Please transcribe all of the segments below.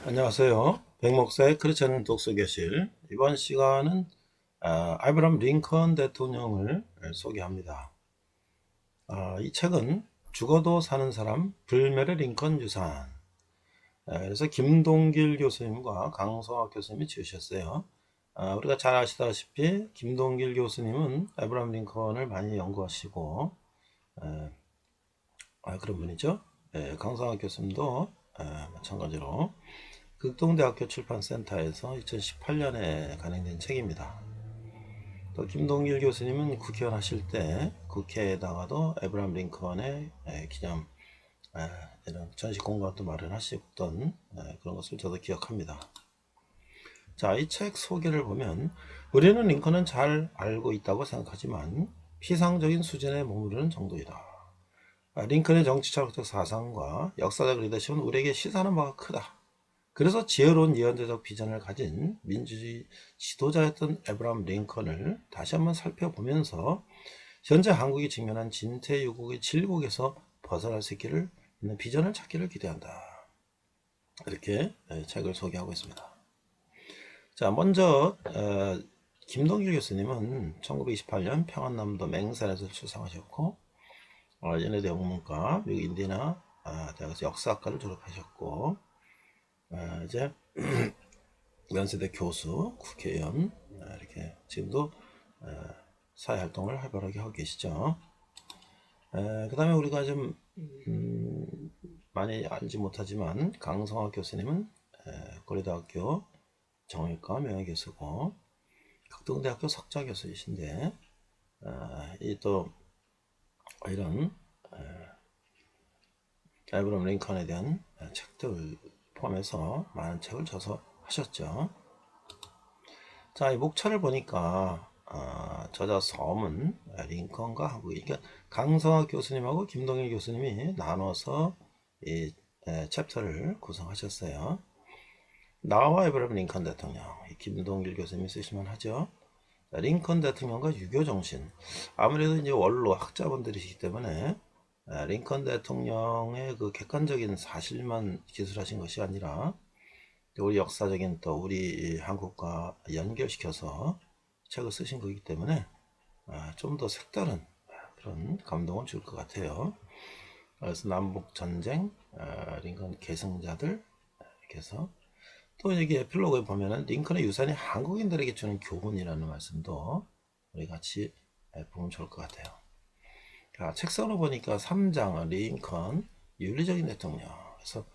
안녕하세요. 백목사의 크리스천 독서교실. 이번 시간은 아브라함 링컨 대통령을 소개합니다. 이 책은 죽어도 사는 사람, 불멸의 링컨 유산. 그래서 김동길 교수님과 강성학 교수님이 지으셨어요. 우리가 잘 아시다시피 김동길 교수님은 아브라함 링컨을 많이 연구하시고 그런 분이죠. 강성학 교수님도 마찬가지로 극동대학교 출판센터에서 2018년에 간행된 책입니다. 또 김동길 교수님은 국회의원 하실 때 국회에다가도 에브라함 링컨의 기념 이런 전시 공간도 마련하셨던 그런 것을 저도 기억합니다. 자, 이 책 소개를 보면 우리는 링컨은 잘 알고 있다고 생각하지만 피상적인 수준에 머무르는 정도이다. 링컨의 정치철학적 사상과 역사적 리더십은 우리에게 시사하는 바가 크다. 그래서 지혜로운 예언자적 비전을 가진 민주주의 지도자였던 에브라함 링컨을 다시 한번 살펴보면서 현재 한국이 직면한 진퇴유국의 질곡에서 벗어날 수 있기를 있는 비전을 찾기를 기대한다. 이렇게 책을 소개하고 있습니다. 자, 먼저 김동길 교수님은 1928년 평안남도 맹산에서 출생하셨고 연세대 영문과 미국 인디애나 대학에서 역사학과를 졸업하셨고 이제 연세대 교수, 국회의원 이렇게 지금도 사회활동을 활발하게 하고 계시죠. 그 다음에 우리가 좀 많이 알지 못하지만 강성학 교수님은 고려대학교 정형외과 명예교수고 극동대학교 석좌교수이신데 이 또 이런 에브라함 링컨에 대한 책들 포함해서 많은 책을 저서 하셨죠. 자, 이 목차를 보니까 저자 섬은 링컨과 한국이, 그러니까 강성학 교수님하고 김동일 교수님이 나눠서 이 챕터를 구성하셨어요. 나와 에브라함 링컨 대통령, 김동길 교수님이 쓰시면 하죠. 링컨 대통령과 유교 정신. 아무래도 이제 원로 학자분들이시기 때문에 링컨 대통령의 그 객관적인 사실만 기술하신 것이 아니라 우리 역사적인 또 우리 한국과 연결시켜서 책을 쓰신 거기 때문에 좀 더 색다른 그런 감동을 줄 것 같아요. 그래서 남북 전쟁, 링컨 계승자들 이렇게 해서 또 여기 에필로그에 보면은 링컨의 유산이 한국인들에게 주는 교훈이라는 말씀도 우리 같이 보면 좋을 것 같아요. 책상으로 보니까 3장 링컨 윤리적인 대통령. 그래서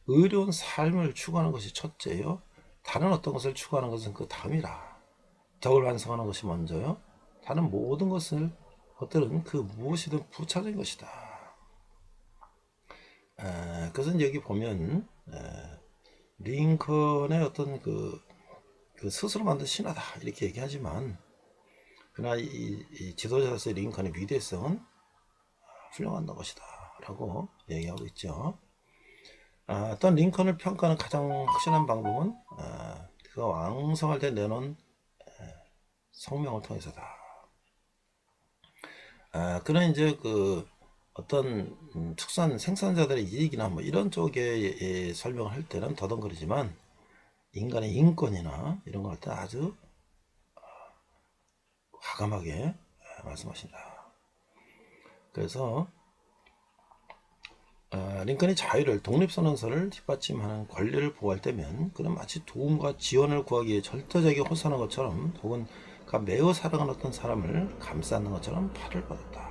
의로운 삶을 추구하는 것이 첫째요. 다른 어떤 것을 추구하는 것은 그 다음이라. 덕을 완성하는 것이 먼저요. 다른 모든 것들은 그 무엇이든 부차적인 것이다. 그것은 여기 보면 링컨의 어떤 그 스스로 만든 신화다 이렇게 얘기하지만 그러나 이 지도자로서의 링컨의 위대성은 훌륭한 것이다 라고 얘기하고 있죠. 또한 링컨을 평가하는 가장 확실한 방법은 그가 왕성할 때 내놓은 성명을 통해서다. 그런 이제 그 어떤 특수한 생산자들의 이익이나 뭐 이런 쪽에 설명을 할 때는 더듬거리지만 인간의 인권이나 이런 거 할 때 아주 과감하게 말씀하신다. 그래서 링컨이 자유를 독립선언서를 뒷받침하는 권리를 보호할 때면 그는 마치 도움과 지원을 구하기 위해 절대적인 호소하는 것처럼 혹은 그가 매우 사랑하는 어떤 사람을 감싸는 것처럼 팔을 뻗었다.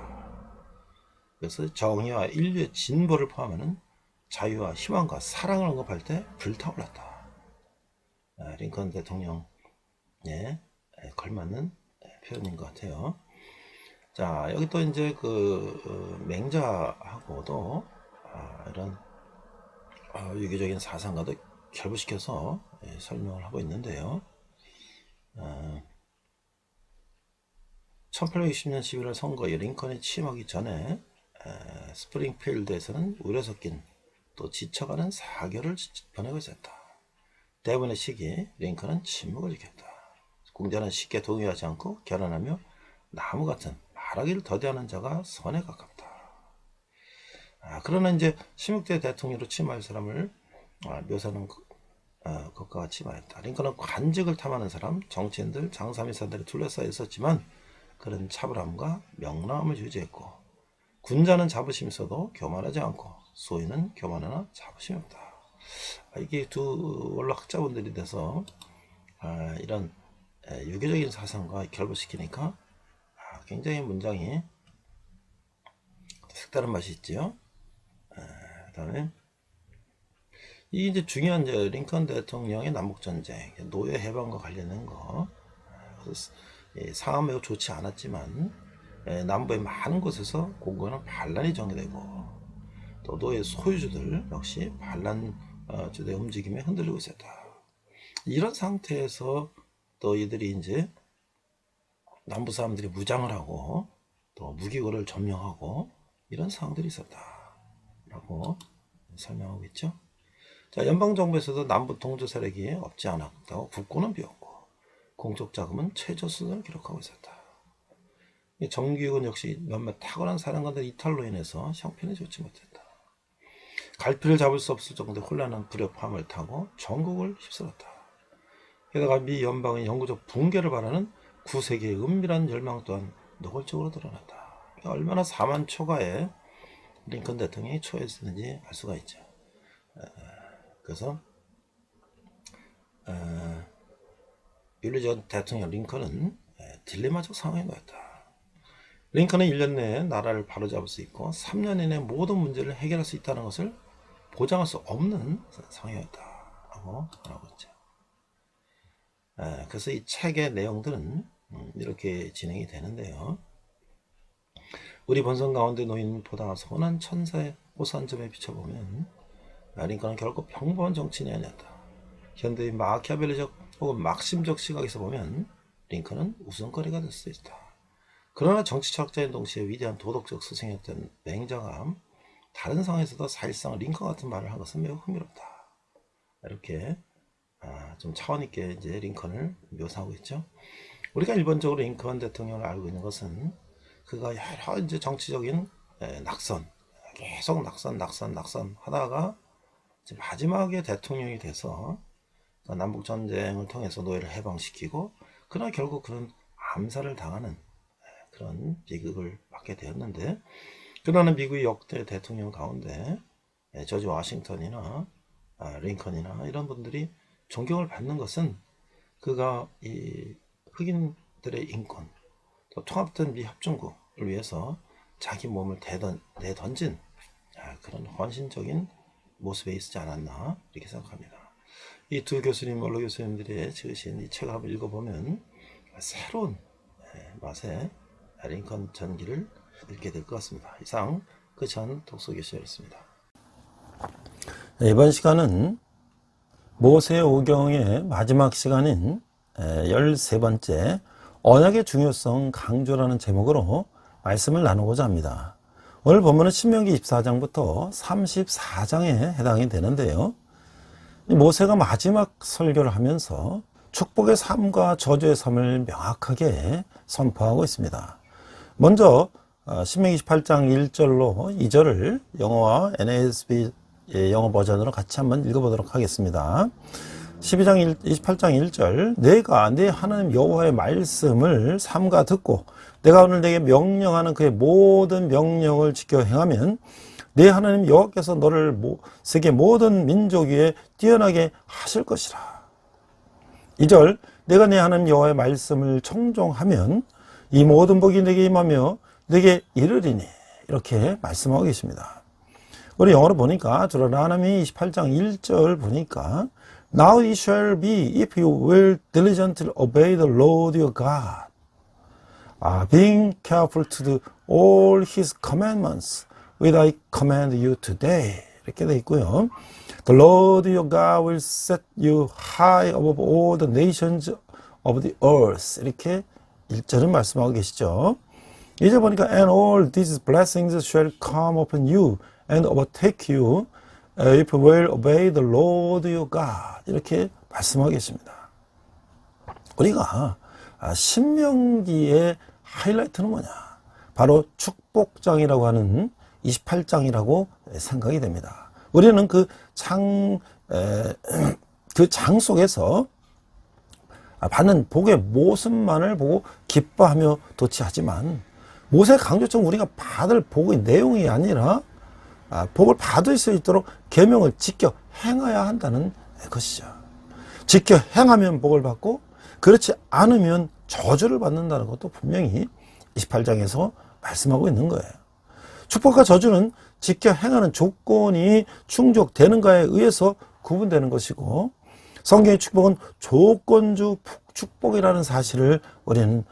그래서 정의와 인류의 진보를 포함하는 자유와 희망과 사랑을 언급할 때 불타올랐다. 링컨 대통령에 걸맞는 표현인 것 같아요. 자, 여기 또 이제 그 맹자하고도 이런 유교적인 사상과도 결부시켜서 설명을 하고 있는데요. 1860년 11월 선거에 링컨이 취임하기 전에 스프링필드에서는 우려 섞인 또 지쳐가는 사교를 보내고 있었다. 대부분의 시기 링컨은 침묵을 지켰다. 공자는 쉽게 동의하지 않고 결연하며 나무 같은 말하기를 더디하는 자가 선에 가깝다. 그러나 이제 16대 대통령으로 취임할 사람을 묘사하는 것과 같이 말했다. 링컨은 관직을 탐하는 사람, 정치인들, 장사미사들이 둘러싸여 있었지만 그런 차분함과 명랑함을 유지했고 군자는 자부심이 있어도 교만하지 않고 소인은 교만하나 자부심이 없다. 이게 두 원로 학자분들이 돼서 이런 유교적인 사상과 결부시키니까 굉장히 문장이 색다른 맛이 있지요. 그다음에 이게 이제 중요한 이제 링컨 대통령의 남북전쟁, 노예 해방과 관련된 거. 상황 매우 좋지 않았지만 남부의 많은 곳에서 공고는 반란이 전개되고 또 노예 소유주들 역시 반란주의 움직임에 흔들리고 있었다. 이런 상태에서 또 이들이 이제 남부 사람들이 무장을 하고 또 무기고를 점령하고 이런 상황들이 있었다라고 설명하고 있죠. 자, 연방정부에서도 남부 동조 세력이 없지 않았다고 국고는 비었고 공적 자금은 최저 수준을 기록하고 있었다. 정규군 역시 몇몇 탁월한 사령관들 이탈로 인해서 형편이 좋지 못했다. 갈피를 잡을 수 없을 정도의 혼란한 불협화음을 타고 전국을 휩쓸었다. 게다가 미 연방의 영구적 붕괴를 바라는 구세계의 은밀한 열망 또한 노골적으로 드러났다. 얼마나 사만 초가에 링컨 대통령이 처했는지 알 수가 있죠. 그래서 윤리적 대통령 링컨은 딜레마적 상황에 놓였다. 링컨은 1년 내에 나라를 바로잡을 수 있고 3년 이내 모든 문제를 해결할 수 있다는 것을 보장할 수 없는 상황이었다라고 말하고 있죠. 그래서 이 책의 내용들은 이렇게 진행이 되는데요. 우리 본성 가운데 놓인 보다 선한 천사의 호산점에 비춰보면 링컨은 결코 평범한 정치인이 아니었다. 현대의 마키아벨리적 혹은 막심적 시각에서 보면 링컨은 웃음거리가 될 수 있다. 그러나 정치 철학자인 동시에 위대한 도덕적 스승이었던 맹자가 다른 상황에서도 사실상 링컨 같은 말을 한 것은 매우 흥미롭다. 이렇게 좀 차원 있게 이제 링컨을 묘사하고 있죠. 우리가 일반적으로 링컨 대통령을 알고 있는 것은 그가 여러 이제 정치적인 낙선, 계속 낙선 하다가 마지막에 대통령이 돼서 남북 전쟁을 통해서 노예를 해방시키고 그러나 결국 그런 암살을 당하는 그런 비극을 받게 되었는데, 그러나 미국의 역대 대통령 가운데 조지 워싱턴이나 링컨이나 이런 분들이 존경을 받는 것은 그가 이 흑인들의 인권, 또 통합된 미 협중국을 위해서 자기 몸을 내던진 그런 헌신적인 모습에 있지 않았나 이렇게 생각합니다. 이 두 교수님, 원로 교수님들이 지으신 이 책을 한번 읽어보면 새로운 맛의 링컨 전기를 읽게 될 것 같습니다. 이상 그전 독서교실이었습니다. 이번 시간은 모세오경의 마지막 시간인 13번째 언약의 중요성 강조라는 제목으로 말씀을 나누고자 합니다. 오늘 본문은 신명기 24장부터 34장에 해당이 되는데요. 모세가 마지막 설교를 하면서 축복의 삶과 저주의 삶을 명확하게 선포하고 있습니다. 먼저 신명기 28장 1절로 2절을 영어와 NASB 영어 버전으로 같이 한번 읽어보도록 하겠습니다. 28장 1절, 내가 내 하나님 여호와의 말씀을 삼가 듣고 내가 오늘 내게 명령하는 그의 모든 명령을 지켜 행하면 내 하나님 여호와께서 너를 세계 모든 민족 위에 뛰어나게 하실 것이라. 2절, 내가 내 하나님 여호와의 말씀을 청종하면 이 모든 복이 내게 임하며 내게 이르리니, 이렇게 말씀하고 계십니다. 우리 영어로 보니까 드라나미 28장 1절 보니까 Now it shall be if you will diligently obey the Lord your God, being careful to do all his commandments which I command you today. 이렇게 되어 있고요. The Lord your God will set you high above all the nations of the earth. 이렇게 1절은 말씀하고 계시죠. 이제 보니까 And all these blessings shall come upon you and overtake you if you will obey the Lord your God. 이렇게 말씀하고 계십니다. 우리가 신명기의 하이라이트는 뭐냐? 바로 축복장이라고 하는 28장이라고 생각이 됩니다. 우리는 그 그 장 속에서 받는 복의 모습만을 보고 기뻐하며 도취하지만, 모세의 강조점 우리가 받을 복의 내용이 아니라 복을 받을 수 있도록 계명을 지켜 행해야 한다는 것이죠. 지켜 행하면 복을 받고 그렇지 않으면 저주를 받는다는 것도 분명히 28장에서 말씀하고 있는 거예요. 축복과 저주는 지켜 행하는 조건이 충족되는가에 의해서 구분되는 것이고, 성경의 축복은 조건주 축복이라는 사실을 우리는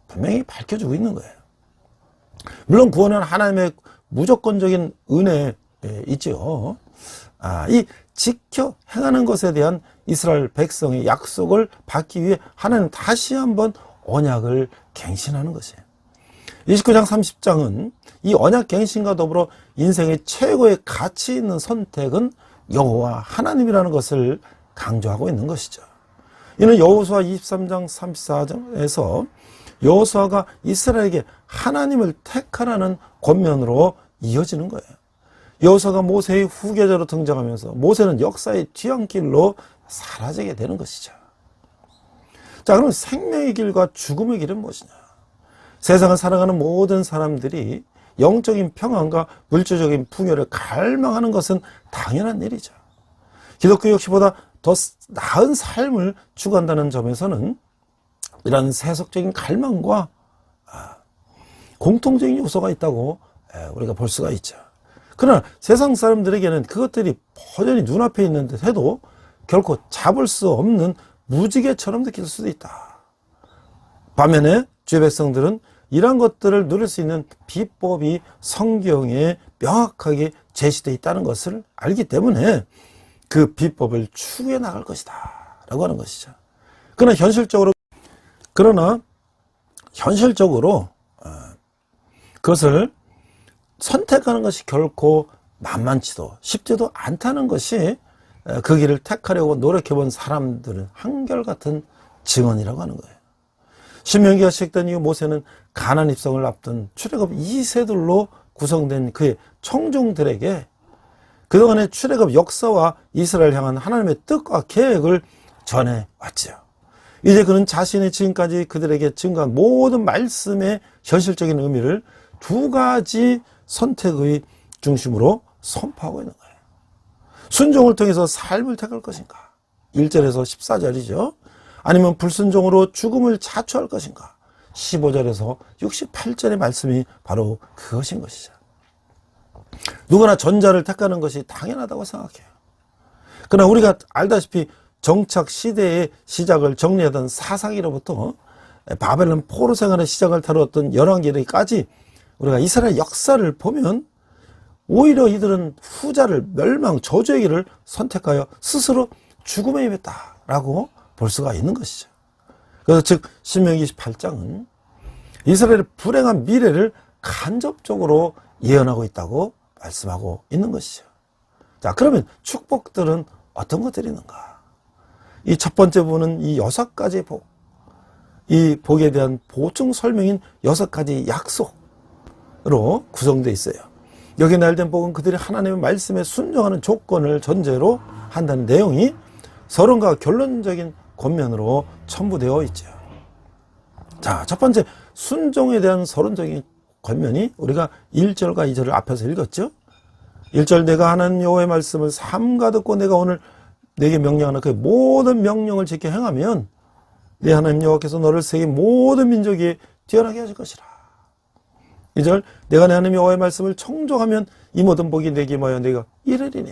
분명히 밝혀주고 있는 거예요. 물론 구원은 하나님의 무조건적인 은혜이죠. 이 지켜 행하는 것에 대한 이스라엘 백성의 약속을 받기 위해 하나님은 다시 한번 언약을 갱신하는 것이에요. 29장 30장은 이 언약 갱신과 더불어 인생의 최고의 가치 있는 선택은 여호와 하나님이라는 것을 강조하고 있는 것이죠. 이는 여호수아 23장 34장에서 여호수아가 이스라엘에게 하나님을 택하라는 권면으로 이어지는 거예요. 여호수아가 모세의 후계자로 등장하면서 모세는 역사의 뒤안길로 사라지게 되는 것이죠. 자, 그럼 생명의 길과 죽음의 길은 무엇이냐? 세상을 살아가는 모든 사람들이 영적인 평안과 물질적인 풍요를 갈망하는 것은 당연한 일이죠. 기독교 역시보다 더 나은 삶을 추구한다는 점에서는 이런 세속적인 갈망과 공통적인 요소가 있다고 우리가 볼 수가 있죠. 그러나 세상 사람들에게는 그것들이 버전히 눈앞에 있는데 해도 결코 잡을 수 없는 무지개처럼 느낄 수도 있다. 반면에 주의 백성들은 이러한 것들을 누릴 수 있는 비법이 성경에 명확하게 제시되어 있다는 것을 알기 때문에 그 비법을 추구해 나갈 것이다 라고 하는 것이죠. 그러나 현실적으로 그것을 선택하는 것이 결코 만만치도 쉽지도 않다는 것이 그 길을 택하려고 노력해본 사람들은 한결같은 증언이라고 하는 거예요. 신명기가 시작된 이후 모세는 가나안 입성을 앞둔 출애굽 2세들로 구성된 그의 청중들에게 그동안의 출애굽 역사와 이스라엘 향한 하나님의 뜻과 계획을 전해왔죠. 이제 그는 자신이 지금까지 그들에게 증거한 모든 말씀의 현실적인 의미를 두 가지 선택의 중심으로 선포하고 있는 거예요. 순종을 통해서 삶을 택할 것인가? 1절에서 14절이죠. 아니면 불순종으로 죽음을 자초할 것인가? 15절에서 68절의 말씀이 바로 그것인 것이죠. 누구나 전자를 택하는 것이 당연하다고 생각해요. 그러나 우리가 알다시피 정착 시대의 시작을 정리하던 사사기로부터 바벨론 포로 생활의 시작을 다루었던 열왕기까지 우리가 이스라엘 역사를 보면 오히려 이들은 후자를 멸망, 저주의 길을 선택하여 스스로 죽음에 임했다라고 볼 수가 있는 것이죠. 그래서 즉 신명기 28장은 이스라엘의 불행한 미래를 간접적으로 예언하고 있다고 말씀하고 있는 것이죠. 자, 그러면 축복들은 어떤 것들이 있는가? 이 첫 번째 부분은 이 6가지 복, 이 복에 대한 보충 설명인 6가지 약속으로 구성되어 있어요. 여기에 나열된 복은 그들이 하나님의 말씀에 순종하는 조건을 전제로 한다는 내용이 서론과 결론적인 권면으로 첨부되어 있죠. 자, 첫 번째 순종에 대한 서론적인 권면이 우리가 1절과 2절을 앞에서 읽었죠. 1절 내가 하나님 여호와의 말씀을 삼가 듣고 내가 오늘 내게 명령하는 그 모든 명령을 지켜 행하면 내 하나님 여호와께서 너를 세계 모든 민족이 뛰어나게 하실 것이라. 2절 내가 내 하나님 여호와의 말씀을 청종하면 이 모든 복이 내게 임하여 내가 이르리니.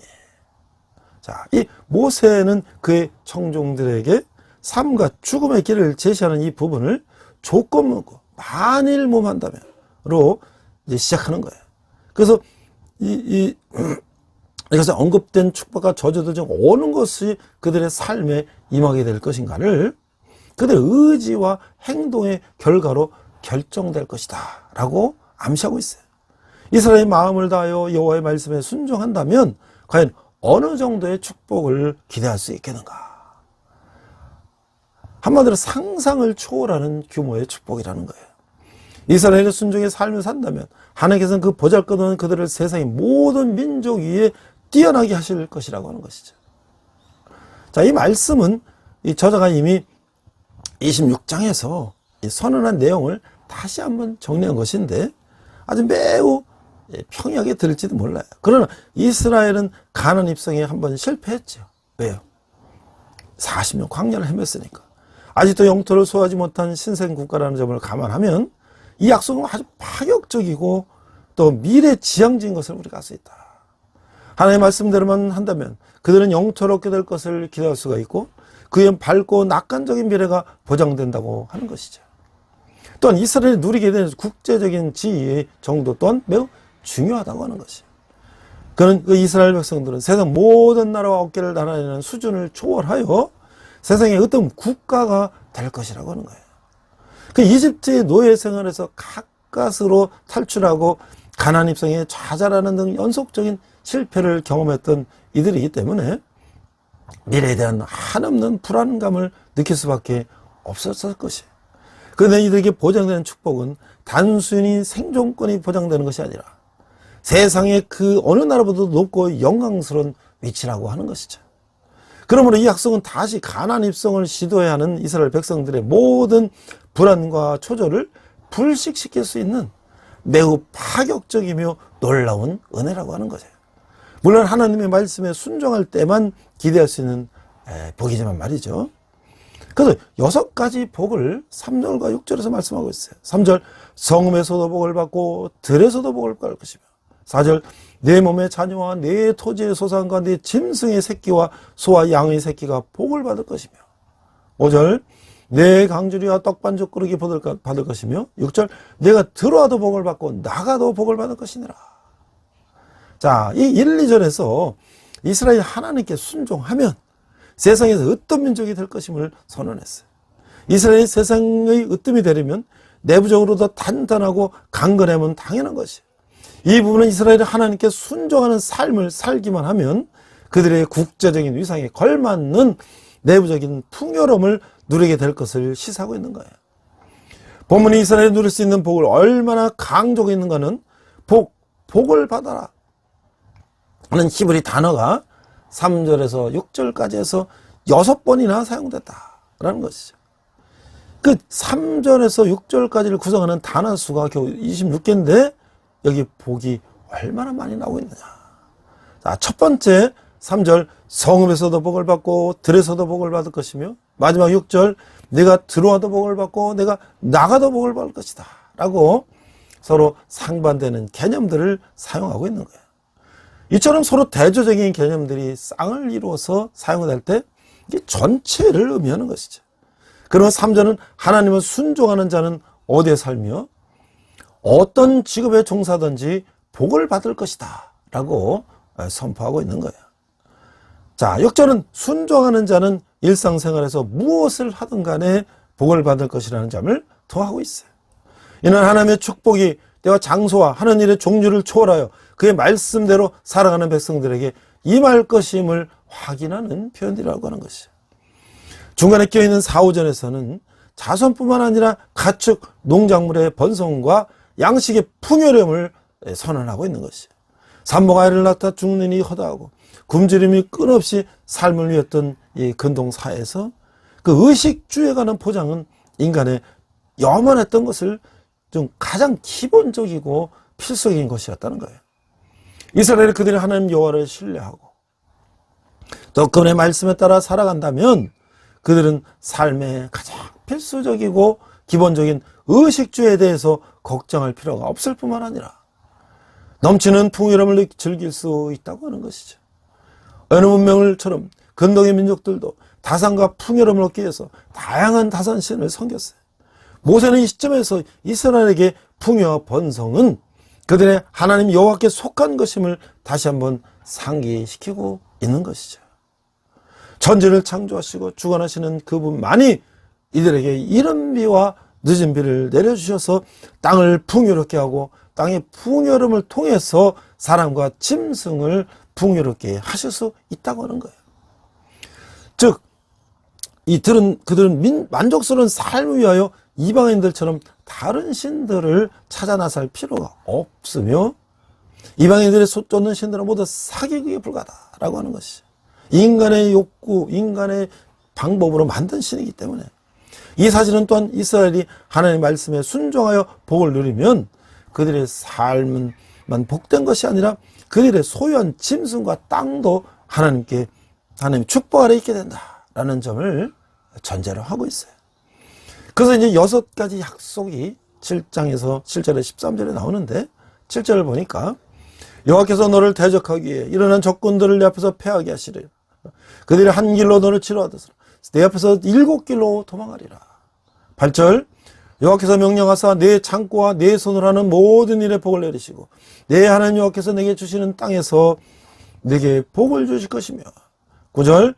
자, 이 모세는 그의 청중들에게 삶과 죽음의 길을 제시하는 이 부분을 조건 묻고 만일 몸한다면로 이제 시작하는 거예요. 그래서 여기서 언급된 축복과 저주들 중 어느 것이 그들의 삶에 임하게 될 것인가를 그들의 의지와 행동의 결과로 결정될 것이다 라고 암시하고 있어요. 이스라엘의 마음을 다하여 여호와의 말씀에 순종한다면 과연 어느 정도의 축복을 기대할 수 있겠는가? 한마디로 상상을 초월하는 규모의 축복이라는 거예요. 이스라엘의 순종의 삶을 산다면 하나님께서는 그 보잘것없는 그들을 세상의 모든 민족 위에 뛰어나게 하실 것이라고 하는 것이죠. 자, 이 말씀은 이 저자가 이미 26장에서 이 선언한 내용을 다시 한번 정리한 것인데 아주 매우 평이하게 들을지도 몰라요. 그러나 이스라엘은 가나안 입성에 한번 실패했죠. 왜요? 40년 광야를 헤맸으니까. 아직도 영토를 소화하지 못한 신생국가라는 점을 감안하면 이 약속은 아주 파격적이고 또 미래지향적인 것을 우리가 알 수 있다. 하나님의 말씀대로만 한다면 그들은 영토를 얻게 될 것을 기대할 수가 있고 그의 밝고 낙관적인 미래가 보장된다고 하는 것이죠. 또한 이스라엘이 누리게 되는 국제적인 지위 정도 또한 매우 중요하다고 하는 것이에요. 그는 그 이스라엘 백성들은 세상 모든 나라와 어깨를 나란히하는 수준을 초월하여 세상의 어떤 국가가 될 것이라고 하는 거예요. 그 이집트의 노예 생활에서 가까스로 탈출하고 가나안 입성에 좌절하는 등 연속적인 실패를 경험했던 이들이기 때문에 미래에 대한 한없는 불안감을 느낄 수밖에 없었을 것이에요. 그런데 이들에게 보장되는 축복은 단순히 생존권이 보장되는 것이 아니라 세상의 그 어느 나라보다도 높고 영광스러운 위치라고 하는 것이죠. 그러므로 이 약속은 다시 가나안 입성을 시도해야 하는 이스라엘 백성들의 모든 불안과 초조를 불식시킬 수 있는 매우 파격적이며 놀라운 은혜라고 하는 거죠. 물론 하나님의 말씀에 순종할 때만 기대할 수 있는 복이지만 말이죠. 그래서 6가지 복을 3절과 6절에서 말씀하고 있어요. 3절, 성읍에서도 복을 받고 들에서도 복을 받을 것이며 4절, 내 몸의 자녀와 내 토지의 소산과 내 짐승의 새끼와 소와 양의 새끼가 복을 받을 것이며 5절, 내 강주리와 떡반죽 그릇이 받을 것이며 6절, 내가 들어와도 복을 받고 나가도 복을 받을 것이니라. 자, 이 1, 2절에서 이스라엘이 하나님께 순종하면 세상에서 어떤 민족이 될 것임을 선언했어요. 이스라엘이 세상의 으뜸이 되려면 내부적으로도 단단하고 강건하면 당연한 것이에요. 이 부분은 이스라엘이 하나님께 순종하는 삶을 살기만 하면 그들의 국제적인 위상에 걸맞는 내부적인 풍요로움을 누리게 될 것을 시사하고 있는 거예요. 본문이 이스라엘이 누릴 수 있는 복을 얼마나 강조하고 있는가는 복을 받아라 하는 히브리 단어가 3절에서 6절까지 해서 6번이나 사용됐다라는 것이죠. 그 3절에서 6절까지를 구성하는 단어 수가 겨우 26개인데 여기 복이 얼마나 많이 나오고 있느냐. 자, 첫 번째 3절, 성읍에서도 복을 받고 들에서도 복을 받을 것이며 마지막 6절, 내가 들어와도 복을 받고 내가 나가도 복을 받을 것이다 라고 서로 상반되는 개념들을 사용하고 있는 거예요. 이처럼 서로 대조적인 개념들이 쌍을 이루어서 사용될 때 이게 전체를 의미하는 것이죠. 그러면 3절은 하나님을 순종하는 자는 어디에 살며 어떤 직업에 종사하든지 복을 받을 것이다 라고 선포하고 있는 거예요. 자, 6절은 순종하는 자는 일상생활에서 무엇을 하든 간에 복을 받을 것이라는 점을 더하고 있어요. 이는 하나님의 축복이 때와 장소와 하는 일의 종류를 초월하여 그의 말씀대로 살아가는 백성들에게 임할 것임을 확인하는 표현이라고 하는 것이죠. 중간에 껴있는 4, 5절에서는 자손뿐만 아니라 가축, 농작물의 번성과 양식의 풍요로움을 선언하고 있는 것이죠. 산모가 아이를 낳다 죽는 이 허다하고 굶주림이 끊없이 삶을 위했던 이 근동사에서 그 의식주에 관한 포장은 인간의 염원했던 것을 좀 가장 기본적이고 필수적인 것이었다는 거예요. 이스라엘이 그들이 하나님 여호와를 신뢰하고 또 그분의 말씀에 따라 살아간다면 그들은 삶의 가장 필수적이고 기본적인 의식주에 대해서 걱정할 필요가 없을 뿐만 아니라 넘치는 풍요로움을 즐길 수 있다고 하는 것이죠. 어느 문명을처럼 근동의 민족들도 다산과 풍요로움을 얻기 위해서 다양한 다산신을 섬겼어요. 모세는 이 시점에서 이스라엘에게 풍요와 번성은 그들의 하나님 여호와께 속한 것임을 다시 한번 상기시키고 있는 것이죠. 천지를 창조하시고 주관하시는 그분만이 이들에게 이른 비와 늦은 비를 내려주셔서 땅을 풍요롭게 하고 땅의 풍요로움을 통해서 사람과 짐승을 풍요롭게 하실 수 있다고 하는 거예요. 즉, 그들은 만족스러운 삶을 위하여 이방인들처럼 다른 신들을 찾아 나설 필요가 없으며 이방인들의 쫓는 신들은 모두 사기극에 불과하다라고 하는 것이죠. 인간의 욕구, 인간의 방법으로 만든 신이기 때문에 이 사실은 또한 이스라엘이 하나님의 말씀에 순종하여 복을 누리면 그들의 삶은 복된 것이 아니라 그들의 소유한 짐승과 땅도 하나님의 축복 아래 있게 된다라는 점을 전제로 하고 있어요. 그래서 이제 6가지 약속이 7장에서 7절에 13절에 나오는데 7절을 보니까 여호와께서 너를 대적하기 위해 일어난 적군들을 내 앞에서 패하게 하시리라. 그들이 한 길로 너를 치러하듯으로 내 앞에서 7길로 도망하리라. 8절 여호와께서 명령하사 내 창고와 내 손으로 하는 모든 일에 복을 내리시고 내 하나님 여호와께서 내게 주시는 땅에서 내게 복을 주실 것이며 9절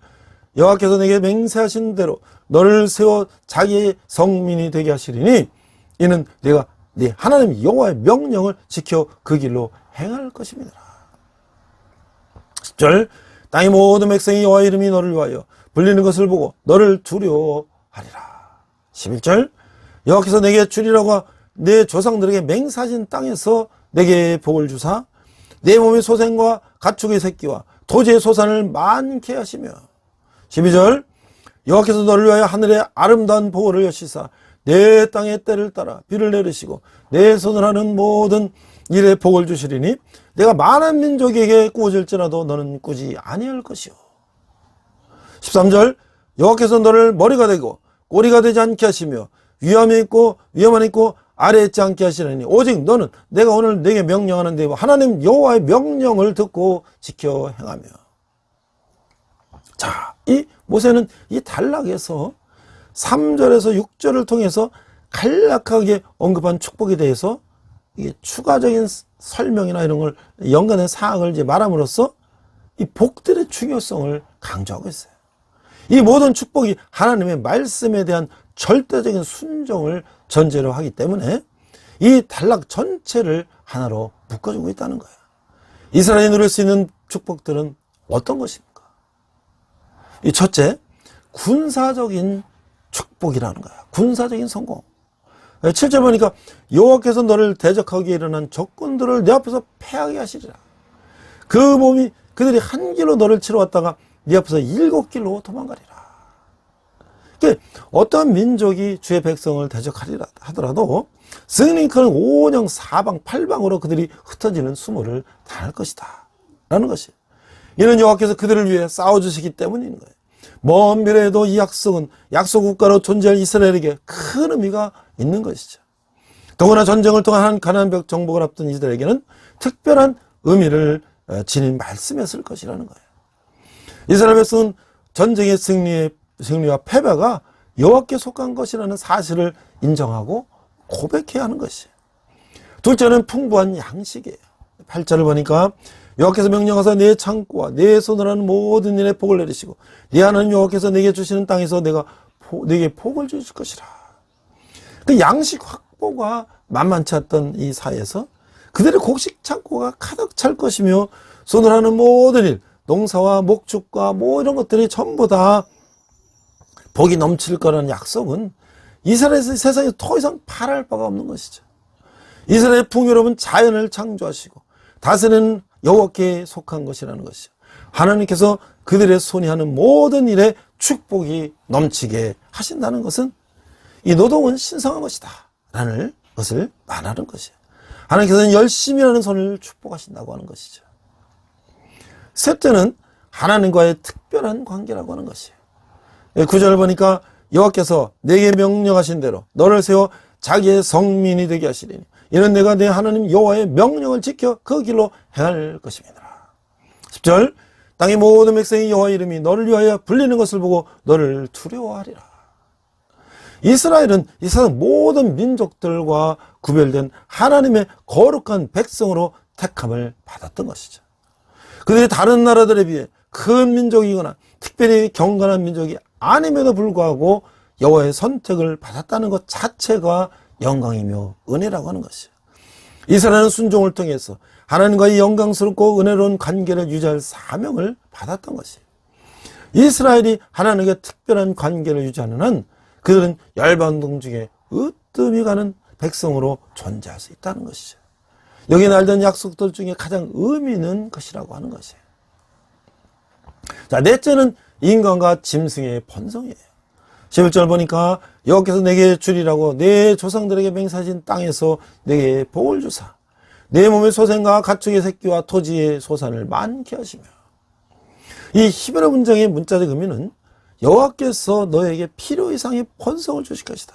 여호와께서 내게 맹세하신 대로 너를 세워 자기의 성민이 되게 하시리니 이는 내가 네 하나님 여호와의 명령을 지켜 그 길로 행할 것입니다. 10절 땅의 모든 백성이 여호와의 이름이 너를 위하여 불리는 것을 보고 너를 두려워하리라. 11절 여호와께서 내게 주리라고 내 조상들에게 맹세하신 땅에서 내게 복을 주사 내 몸의 소생과 가축의 새끼와 토지의 소산을 많게 하시며 12절 여호와께서 너를 위하여 하늘의 아름다운 보호를 여시사 내 땅의 때를 따라 비를 내리시고 내 손을 하는 모든 일에 복을 주시리니 내가 많은 민족에게 꾸어질지라도 너는 꾸지 아니할 것이요. 13절 여호와께서 너를 머리가 되고 꼬리가 되지 않게 하시며 위험이 있고 위험한 있고 아래에 있지 않게 하시려니 오직 너는 내가 오늘 내게 명령하는 데 하나님 여호와의 명령을 듣고 지켜 행하며. 자, 이 모세는 이 단락에서 3절에서 6절을 통해서 간략하게 언급한 축복에 대해서 이게 추가적인 설명이나 이런 걸 연관된 사항을 이제 말함으로써 이 복들의 중요성을 강조하고 있어요. 이 모든 축복이 하나님의 말씀에 대한 절대적인 순종을 전제로 하기 때문에 이 단락 전체를 하나로 묶어주고 있다는 거예요. 이스라엘이 누릴 수 있는 축복들은 어떤 것입니까? 이 첫째, 군사적인 축복이라는 거야. 군사적인 성공. 7절 보니까 여호와께서 너를 대적하기에 일어난 적군들을 내 앞에서 패하게 하시리라. 그 몸이 그들이 한 길로 너를 치러 왔다가 네 앞에서 7길로 도망가리라. 그러니까 어떠한 민족이 주의 백성을 대적하리라 하더라도 승리는 오정 사방 팔방으로 그들이 흩어지는 수모를 당할 것이다 라는 것이에요. 이는 여호와께서 그들을 위해 싸워주시기 때문인 거예요. 먼 미래에도 이 약속은 약속 국가로 존재할 이스라엘에게 큰 의미가 있는 것이죠. 더구나 전쟁을 통한 가나안 벽 정복을 앞둔 이들에게는 특별한 의미를 지닌 말씀이었을 것이라는 거예요. 이스라엘 백성은 전쟁의 승리와 패배가 여호와께 속한 것이라는 사실을 인정하고 고백해야 하는 것이에요. 둘째는 풍부한 양식이에요. 8절을 보니까 여호와께서 명령하사 내 창고와 내 손으로 하는 모든 일에 복을 내리시고 네 하나님 여호와께서 내게 주시는 땅에서 내게 복을 주실 것이라. 그 양식 확보가 만만치 않던 이 사회에서 그들의 곡식 창고가 가득 찰 것이며 손으로 하는 모든 일, 농사와 목축과 뭐 이런 것들이 전부 다 복이 넘칠 거라는 약속은 이스라엘에서 세상에 더 이상 바랄 바가 없는 것이죠. 이스라엘의 풍요로운 자연을 창조하시고 다스리는 여호와께 속한 것이라는 것이죠. 하나님께서 그들의 손이 하는 모든 일에 축복이 넘치게 하신다는 것은 이 노동은 신성한 것이다 라는 것을 말하는 것이에요. 하나님께서는 열심히 하는 손을 축복하신다고 하는 것이죠. 셋째는 하나님과의 특별한 관계라고 하는 것이에요. 9절을 보니까 여호와께서 내게 명령하신 대로 너를 세워 자기의 성민이 되게 하시리니 이는 내가 내 하나님 여호와의 명령을 지켜 그 길로 행할 것입니다. 10절 땅의 모든 백성이 여호와의 이름이 너를 위하여 불리는 것을 보고 너를 두려워하리라. 이스라엘은 이 세상 모든 민족들과 구별된 하나님의 거룩한 백성으로 택함을 받았던 것이죠. 그들이 다른 나라들에 비해 큰 민족이거나 특별히 경건한 민족이 아님에도 불구하고 여호와의 선택을 받았다는 것 자체가 영광이며 은혜라고 하는 것이에요. 이스라엘은 순종을 통해서 하나님과의 영광스럽고 은혜로운 관계를 유지할 사명을 받았던 것이에요. 이스라엘이 하나님과 특별한 관계를 유지하는 한 그들은 열방동 중에 으뜸이 가는 백성으로 존재할 수 있다는 것이죠. 여기 날던 약속들 중에 가장 의미 있는 것이라고 하는 것이에요. 자, 넷째는 인간과 짐승의 번성이에요. 11절 보니까 여호와께서 내게 주리라고 내 조상들에게 맹세하신 땅에서 내게 복을 주사 내 몸의 소생과 가축의 새끼와 토지의 소산을 많게 하시며. 이 히브리 문장의 문자적 의미는 여호와께서 너에게 필요 이상의 번성을 주실 것이다.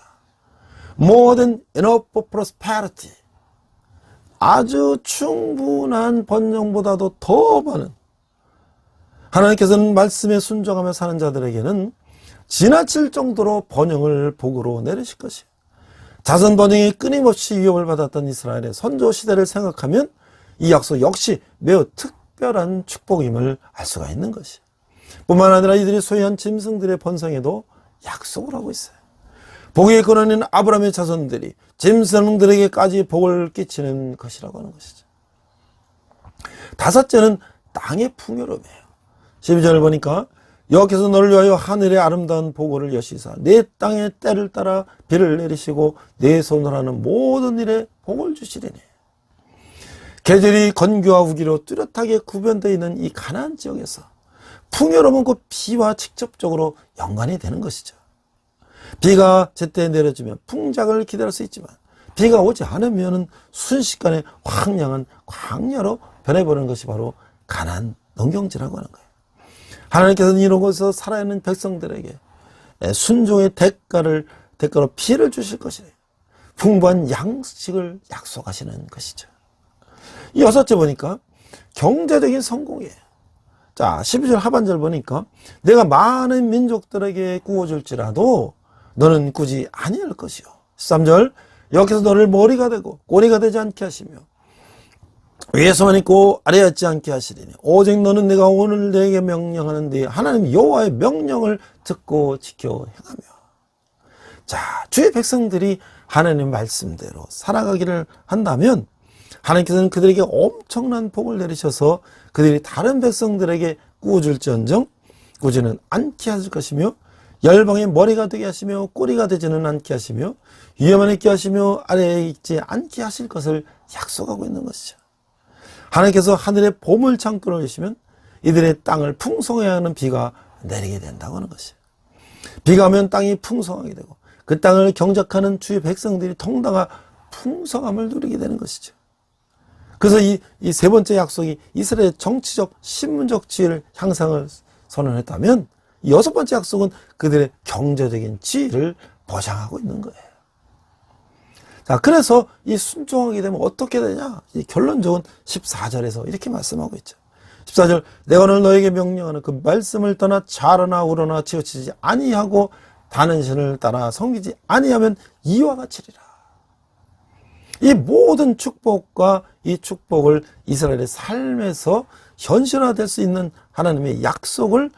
More than enough for prosperity. 아주 충분한 번영보다도 더 많은. 하나님께서는 말씀에 순종하며 사는 자들에게는 지나칠 정도로 번영을 복으로 내리실 것이에요. 자손 번영이 끊임없이 위협을 받았던 이스라엘의 선조 시대를 생각하면 이 약속 역시 매우 특별한 축복임을 알 수가 있는 것이에요. 뿐만 아니라 이들이 소유한 짐승들의 번성에도 약속을 하고 있어요. 복의 근원인 아브라함의 자손들이 짐승들에게까지 복을 끼치는 것이라고 하는 것이죠. 다섯째는 땅의 풍요로움이에요. 12절을 보니까 여호와께서 너를 위하여 하늘의 아름다운 보고를 여시사 내 땅의 때를 따라 비를 내리시고 내 손으로 하는 모든 일에 복을 주시리니. 계절이 건기와 우기로 뚜렷하게 구별되어 있는 이 가나안 지역에서 풍요로움은 그 비와 직접적으로 연관이 되는 것이죠. 비가 제때 내려주면 풍작을 기다릴 수 있지만 비가 오지 않으면 순식간에 황량한 광야로 변해버리는 것이 바로 가나안 농경지라고 하는 거예요. 하나님께서는 이런 곳에서 살아있는 백성들에게 순종의 대가로 피해를 주실 것이래요. 풍부한 양식을 약속하시는 것이죠. 이 여섯째 보니까 경제적인 성공이에요. 자, 12절 하반절 보니까 내가 많은 민족들에게 구워줄지라도 너는 꾸지 아니할 것이요. 13절 여호와께서 너를 머리가 되고 꼬리가 되지 않게 하시며 위에서만 있고 아래에 앉지 않게 하시리니 오직 너는 내가 오늘 내게 명령하는 네 하나님 여호와의 명령을 듣고 지켜 행하며. 자, 주의 백성들이 하나님 말씀대로 살아가기를 한다면 하나님께서는 그들에게 엄청난 복을 내리셔서 그들이 다른 백성들에게 꾸어줄지언정 꾸지는 않게 하실 것이며 열방의 머리가 되게 하시며 꼬리가 되지는 않게 하시며 위에만 있게 하시며 아래에 있지 않게 하실 것을 약속하고 있는 것이죠. 하나님께서 하늘의 보물 창고를 여시면 이들의 땅을 풍성하게 하는 비가 내리게 된다고 하는 것이에요. 비가 오면 땅이 풍성하게 되고 그 땅을 경작하는 주의 백성들이 통당한 풍성함을 누리게 되는 것이죠. 그래서 이 세 번째 약속이 이스라엘의 정치적, 신문적 지혜를 향상을 선언했다면 이 여섯 번째 약속은 그들의 경제적인 지혜를 보장하고 있는 거예요. 자, 그래서 이 순종하게 되면 어떻게 되냐? 이 결론적은 14절에서 이렇게 말씀하고 있죠. 14절 내가 오늘 너에게 명령하는 그 말씀을 떠나 좌로나 우로나 치우치지 아니하고 다른 신을 따라 섬기지 아니하면 이와 같이리라. 이 모든 축복과 이 축복을 이스라엘의 삶에서 현실화될 수 있는 하나님의 약속을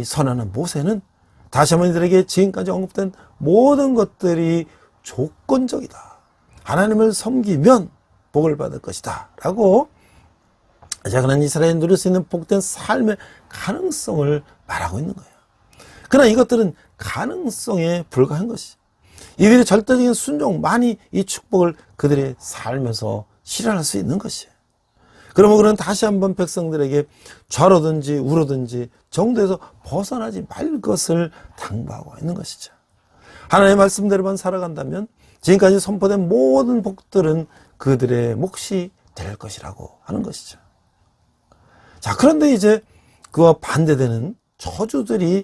선언하는 모세는 다시 한번 이들에게 지금까지 언급된 모든 것들이 조건적이다. 하나님을 섬기면 복을 받을 것이다 라고 그는 이스라엘이 누릴 수 있는 복된 삶의 가능성을 말하고 있는 거예요. 그러나 이것들은 가능성에 불과한 것이죠. 이들의 절대적인 순종만이 이 축복을 그들의 삶에서 실현할 수 있는 것이에요. 그러면 그는 다시 한번 백성들에게 좌로든지 우로든지 정도에서 벗어나지 말 것을 당부하고 있는 것이죠. 하나님의 말씀대로만 살아간다면 지금까지 선포된 모든 복들은 그들의 몫이 될 것이라고 하는 것이죠. 자, 그런데 이제 그와 반대되는 저주들이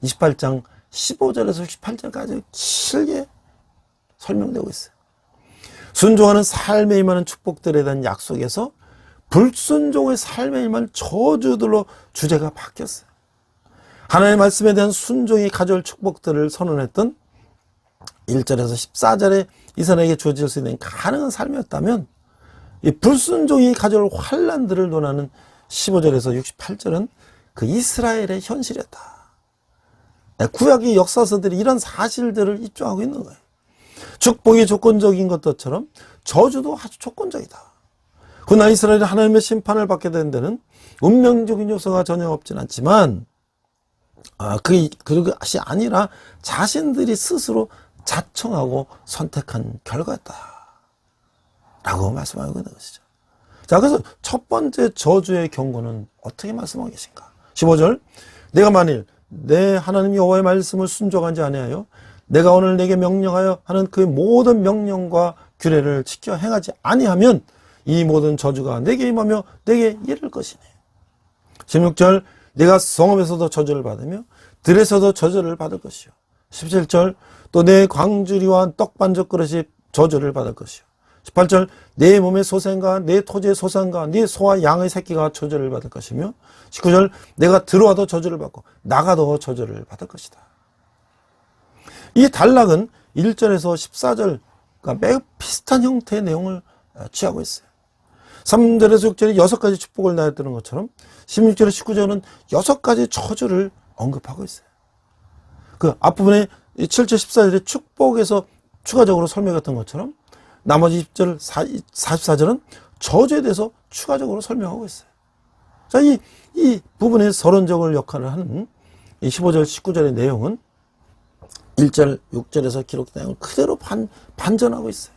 28장 15절에서 18절까지 길게 설명되고 있어요. 순종하는 삶에 임하는 축복들에 대한 약속에서 불순종의 삶에 임한 저주들로 주제가 바뀌었어요. 하나님의 말씀에 대한 순종이 가져올 축복들을 선언했던 1절에서 14절에 이스라엘에게 주어질 수 있는 가능한 삶이었다면 이 불순종이 가져올 환난들을 논하는 15절에서 68절은 그 이스라엘의 현실이었다. 구약의 역사서들이 이런 사실들을 입증하고 있는 거예요. 축복이 조건적인 것처럼 저주도 아주 조건적이다. 그러나 이스라엘이 하나님의 심판을 받게 된 데는 운명적인 요소가 전혀 없진 않지만 그것이 아니라 자신들이 스스로 자청하고 선택한 결과였다 라고 말씀하고 있는 것이죠. 자, 그래서 첫 번째 저주의 경고는 어떻게 말씀하고 계신가? 15절 내가 만일 내 하나님 여호와의 말씀을 순종하지 아니하여 내가 오늘 내게 명령하여 하는 그 모든 명령과 규례를 지켜 행하지 아니하면 이 모든 저주가 내게 임하며 내게 이를 것이네. 16절 내가 성읍에서도 저주를 받으며 들에서도 저주를 받을 것이요. 17절 또 내 광주리와 떡반죽 그릇이 저주를 받을 것이요. 18절 내 몸의 소생과 내 토지의 소생과 네 소와 양의 새끼가 저주를 받을 것이며 19절 내가 들어와도 저주를 받고 나가도 저주를 받을 것이다. 이 단락은 1절에서 14절과 매우 비슷한 형태의 내용을 취하고 있어요. 3절에서 6절이 6가지 축복을 나열했던 것처럼 16절에 19절은 6가지 저주를 언급하고 있어요. 그 앞부분에 7절 14절의 축복에서 추가적으로 설명했던 것처럼 나머지 10절 44절은 저주에 대해서 추가적으로 설명하고 있어요. 자, 이 부분의 서론적을 역할을 하는 이 15절 19절의 내용은 1절 6절에서 기록된 내용을 그대로 반전하고 있어요.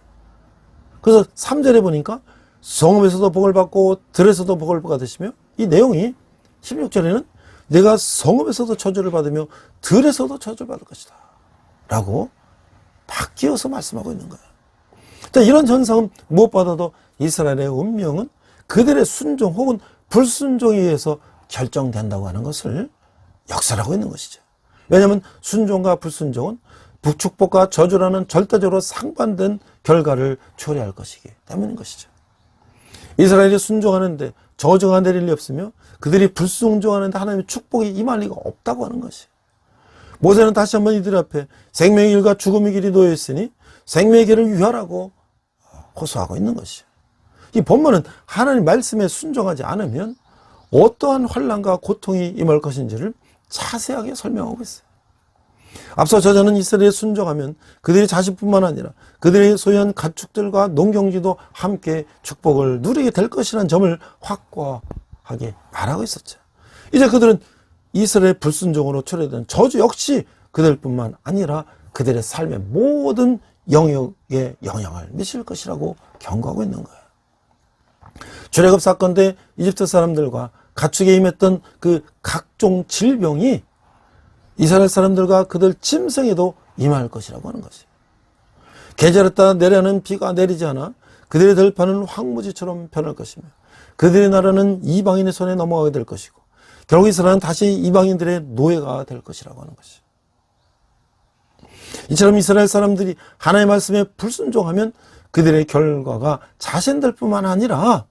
그래서 3절에 보니까 성읍에서도 복을 받고 들에서도 복을 받으시며 이 내용이 16절에는 내가 성읍에서도 저주를 받으며 들에서도 저주를 받을 것이다 라고 바뀌어서 말씀하고 있는 거예요. 자, 이런 현상은 무엇보다도 이스라엘의 운명은 그들의 순종 혹은 불순종에 의해서 결정된다고 하는 것을 역설하고 있는 것이죠. 왜냐하면 순종과 불순종은 축복과 저주라는 절대적으로 상반된 결과를 초래할 것이기 때문인 것이죠. 이스라엘이 순종하는데 저주가 내릴 리 없으며 그들이 불순종하는데 하나님의 축복이 임할 리가 없다고 하는 것이. 모세는 다시 한번 이들 앞에 생명의 길과 죽음의 길이 놓여 있으니 생명의 길을 유하라고 호소하고 있는 것이죠. 이 본문은 하나님 말씀에 순종하지 않으면 어떠한 환난과 고통이 임할 것인지를 자세하게 설명하고 있어요. 앞서 저자는 이스라엘에 순종하면 그들의 자식뿐만 아니라 그들의 소유한 가축들과 농경지도 함께 축복을 누리게 될 것이라는 점을 확고하게 말하고 있었죠. 이제 그들은 이스라엘의 불순종으로 초래된 저주 역시 그들뿐만 아니라 그들의 삶의 모든 영역에 영향을 미칠 것이라고 경고하고 있는 거예요. 출애굽 사건 때 이집트 사람들과 가축에 임했던 그 각종 질병이 이스라엘 사람들과 그들 짐승에도 임할 것이라고 하는 것이에요. 계절에 따라 내려는 비가 내리지 않아 그들의 들판은 황무지처럼 변할 것이며 그들의 나라는 이방인의 손에 넘어가게 될 것이고 결국 이스라엘은 다시 이방인들의 노예가 될 것이라고 하는 것이에요. 이처럼 이스라엘 사람들이 하나님의 말씀에 불순종하면 그들의 결과가 자신들뿐만 아니라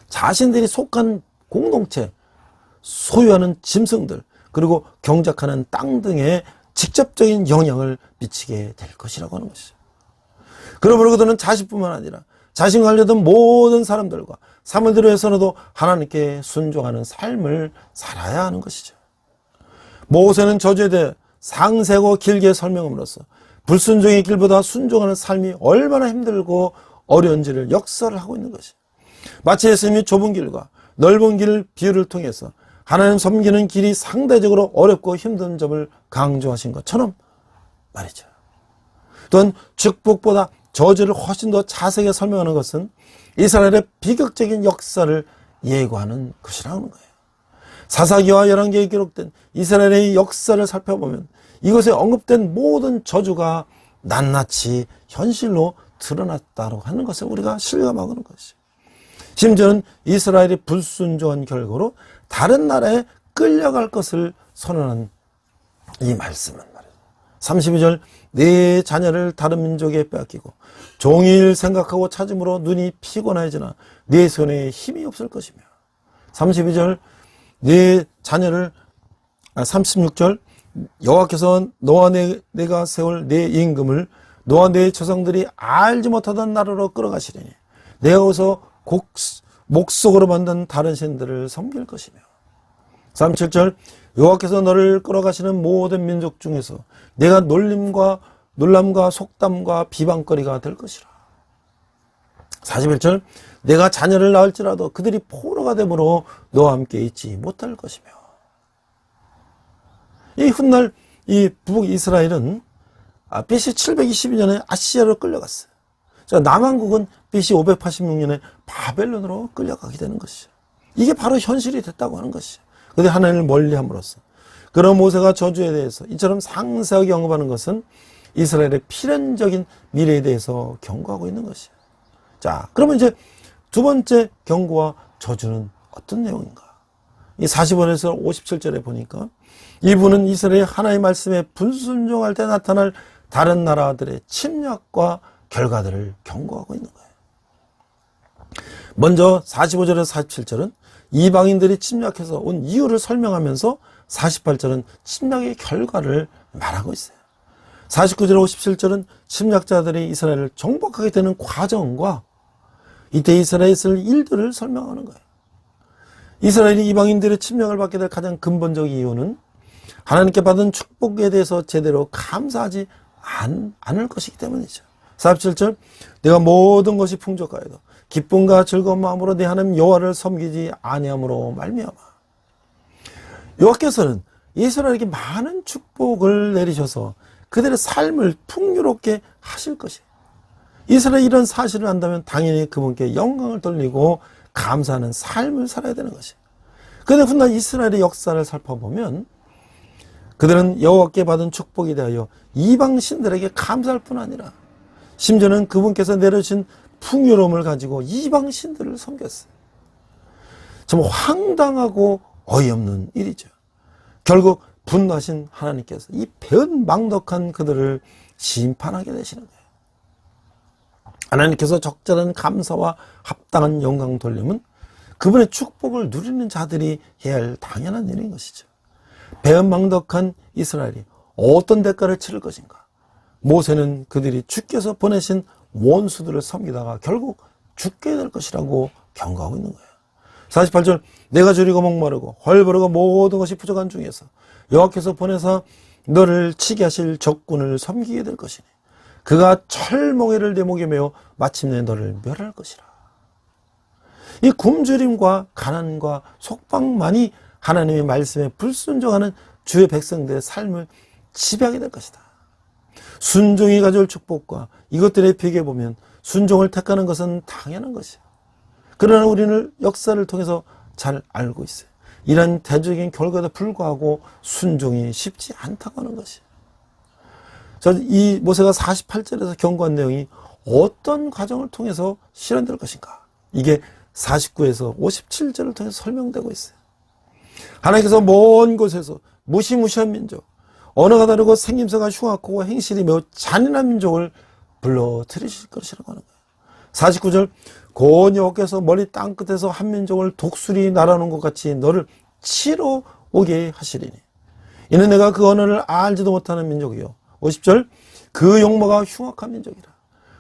자신들이 속한 공동체, 소유하는 짐승들, 그리고 경작하는 땅 등에 직접적인 영향을 미치게 될 것이라고 하는 것이죠. 그러므로 그들은 자신뿐만 아니라 자신과 관련된 모든 사람들과 사물들을 위해서라도 하나님께 순종하는 삶을 살아야 하는 것이죠. 모세는 저주에 대해 상세하고 길게 설명함으로써 불순종의 길보다 순종하는 삶이 얼마나 힘들고 어려운지를 역설을 하고 있는 것이죠. 마치 예수님이 좁은 길과 넓은 길 비유를 통해서 하나님 섬기는 길이 상대적으로 어렵고 힘든 점을 강조하신 것처럼 말이죠. 또한 축복보다 저주를 훨씬 더 자세하게 설명하는 것은 이스라엘의 비극적인 역사를 예고하는 것이라는 거예요. 사사기와 열왕기에 기록된 이스라엘의 역사를 살펴보면 이것에 언급된 모든 저주가 낱낱이 현실로 드러났다고 하는 것을 우리가 실감하는 것이죠. 심지어는 이스라엘이 불순종한 결과로 다른 나라에 끌려갈 것을 선언한 이 말씀은 말이죠. 32절 네 자녀를 다른 민족에 빼앗기고 종일 생각하고 찾음으로 눈이 피곤해지나 네 손에 힘이 없을 것이며 32절 네 자녀를 36절 여호와께서 너와 내가 세울 네 임금을 너와 네 조상들이 알지 못하던 나라로 끌어가시리니 내가 거기서 목속으로 만든 다른 신들을 섬길 것이며 37절 여호와께서 너를 끌어가시는 모든 민족 중에서 내가 놀람과 속담과 비방거리가 될 것이라. 41절 내가 자녀를 낳을지라도 그들이 포로가 되므로 너와 함께 있지 못할 것이며. 이 훗날 이 북 이스라엘은 BC 722년에 아시아로 끌려갔어요. 자, 남한국은 BC 586년에 바벨론으로 끌려가게 되는 것이죠. 이게 바로 현실이 됐다고 하는 것이죠. 근데 하나님을 멀리함으로써 그런 모세가 저주에 대해서 이처럼 상세하게 언급하는 것은 이스라엘의 필연적인 미래에 대해서 경고하고 있는 것이에요. 자, 그러면 이제 두 번째 경고와 저주는 어떤 내용인가? 이 45절에서 57절에 보니까 이분은 이스라엘의 하나님의 말씀에 불순종할 때 나타날 다른 나라들의 침략과 결과들을 경고하고 있는 거예요. 먼저 45절에서 47절은 이방인들이 침략해서 온 이유를 설명하면서 48절은 침략의 결과를 말하고 있어요. 49절 57절은 침략자들이 이스라엘을 정복하게 되는 과정과 이때 이스라엘에 있을 일들을 설명하는 거예요. 이스라엘이 이방인들의 침략을 받게 될 가장 근본적 이유는 하나님께 받은 축복에 대해서 제대로 감사하지 않을 것이기 때문이죠. 47절 내가 모든 것이 풍족하여도 기쁨과 즐거운 마음으로 내 하나님 여호와를 섬기지 아니함으로 말미암아. 여호와께서는 이스라엘에게 많은 축복을 내리셔서 그들의 삶을 풍요롭게 하실 것이에요. 이스라엘이 이런 사실을 안다면 당연히 그분께 영광을 돌리고 감사하는 삶을 살아야 되는 것이에요. 그런데 훗날 이스라엘의 역사를 살펴보면 그들은 여호와께 받은 축복에 대하여 이방 신들에게 감사할 뿐 아니라 심지어는 그분께서 내려주신 풍요로움을 가지고 이방 신들을 섬겼어요. 정말 황당하고 어이없는 일이죠. 결국 분노하신 하나님께서 이 배은망덕한 그들을 심판하게 되시는 거예요. 하나님께서 적절한 감사와 합당한 영광 돌림은 그분의 축복을 누리는 자들이 해야 할 당연한 일인 것이죠. 배은망덕한 이스라엘이 어떤 대가를 치를 것인가? 모세는 그들이 주께서 보내신 원수들을 섬기다가 결국 죽게 될 것이라고 경고하고 있는 거예요. 48절 내가 줄이고 목마르고 헐버르고 모든 것이 부족한 중에서 여호와께서 보내사 너를 치게 하실 적군을 섬기게 될 것이니 그가 철멍에를 내 목에 메어 마침내 너를 멸할 것이라. 이 굶주림과 가난과 속박만이 하나님의 말씀에 불순종하는 주의 백성들의 삶을 지배하게 될 것이다. 순종이 가져올 축복과 이것들에 비교해보면 순종을 택하는 것은 당연한 것이야. 그러나 우리는 역사를 통해서 잘 알고 있어요. 이런 대조적인 결과에도 불구하고 순종이 쉽지 않다고 하는 것이에요. 이 모세가 48절에서 경고한 내용이 어떤 과정을 통해서 실현될 것인가? 이게 49에서 57절을 통해서 설명되고 있어요. 하나님께서 먼 곳에서 무시무시한 민족, 언어가 다르고 생김새가 흉악하고 행실이 매우 잔인한 민족을 불러들이실 것이라고 하는 거예요. 49절 고온 여호와께서 멀리 땅끝에서 한 민족을 독수리 날아오는 것 같이 너를 치러 오게 하시리니 이는 내가 그 언어를 알지도 못하는 민족이요. 50절 그 용모가 흉악한 민족이라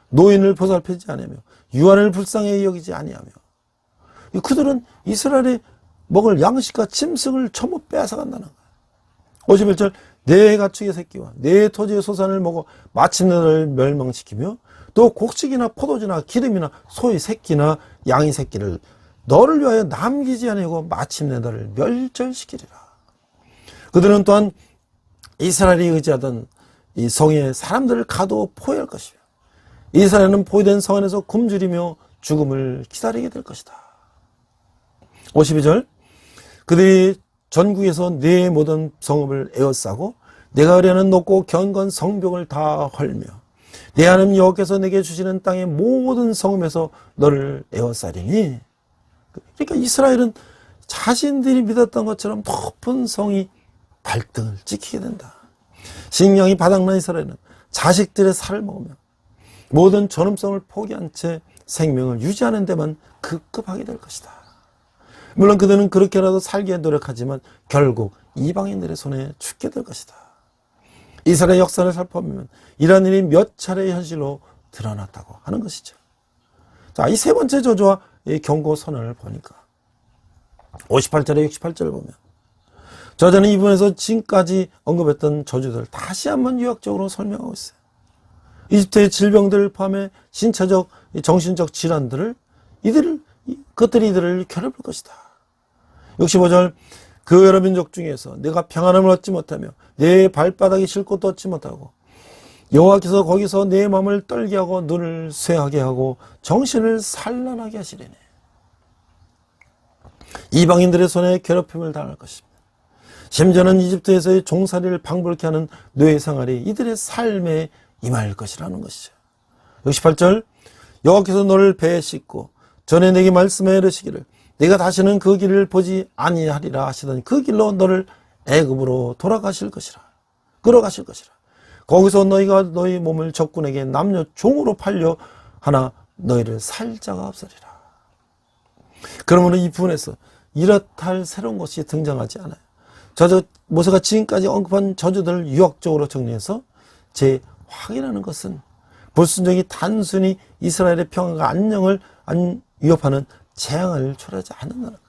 노인을 보살피지 아니하며 유아를 불쌍히 여기지 아니하며. 그들은 이스라엘의 먹을 양식과 짐승을 전부 빼앗아간다는 거예요. 51절 내 가축의 새끼와 내 토지의 소산을 먹어 마침내 너를 멸망시키며 또 곡식이나 포도주나 기름이나 소의 새끼나 양의 새끼를 너를 위하여 남기지 아니하고 마침내 너를 멸절시키리라. 그들은 또한 이스라엘이 의지하던 이 성에 사람들을 가두어 포위할 것이며 이스라엘은 포위된 성 안에서 굶주리며 죽음을 기다리게 될 것이다. 52절 그들이 전국에서 내 모든 성읍을 에워싸고 내가 의뢰하는 높고 견고한 성벽을 다 헐며 내 하나님 여호와께서 내게 주시는 땅의 모든 성읍에서 너를 에워싸리니. 그러니까 이스라엘은 자신들이 믿었던 것처럼 높은 성이 발등을 찍히게 된다. 식량이 바닥난 이스라엘은 자식들의 살을 먹으며 모든 전음성을 포기한 채 생명을 유지하는 데만 급급하게 될 것이다. 물론 그들은 그렇게라도 살기에 노력하지만 결국 이방인들의 손에 죽게 될 것이다. 이스라엘 역사를 살펴보면 이러한 일이 몇 차례의 현실로 드러났다고 하는 것이죠. 자, 이 세 번째 저주와 이 경고 선언을 보니까 58절에 68절을 보면 저자는 이 부분에서 지금까지 언급했던 저주들을 다시 한번 요약적으로 설명하고 있어요. 이집트의 질병들을 포함해 신체적, 정신적 질환들을 그것들이 이들을 괴롭힐 것이다. 65절 그 여러 민족 중에서 내가 평안함을 얻지 못하며 내 발바닥이 쉴 곳도 얻지 못하고 여호와께서 거기서 내 마음을 떨게 하고 눈을 쇠하게 하고 정신을 산란하게 하시리니. 이방인들의 손에 괴롭힘을 당할 것입니다. 심지어는 이집트에서의 종살이를 방불케 하는 뇌의 생활이 이들의 삶에 임할 것이라는 것이죠. 68절 여호와께서 너를 배에 싣고 전에 내게 말씀해 이르시기를 내가 다시는 그 길을 보지 아니하리라 하시더니 그 길로 너를 애굽으로 돌아가실 것이라 끌어가실 것이라. 거기서 너희가 너희 몸을 적군에게 남녀 종으로 팔려 하나 너희를 살 자가 없으리라. 그러므로 이 부분에서 이렇다 할 새로운 것이 등장하지 않아요. 모세가 지금까지 언급한 저주들을 유학적으로 정리해서 재확인하는 것은 불순종이 단순히 이스라엘의 평화가 안녕을 위협하는 재앙을 초래하지 않는다는 거예요.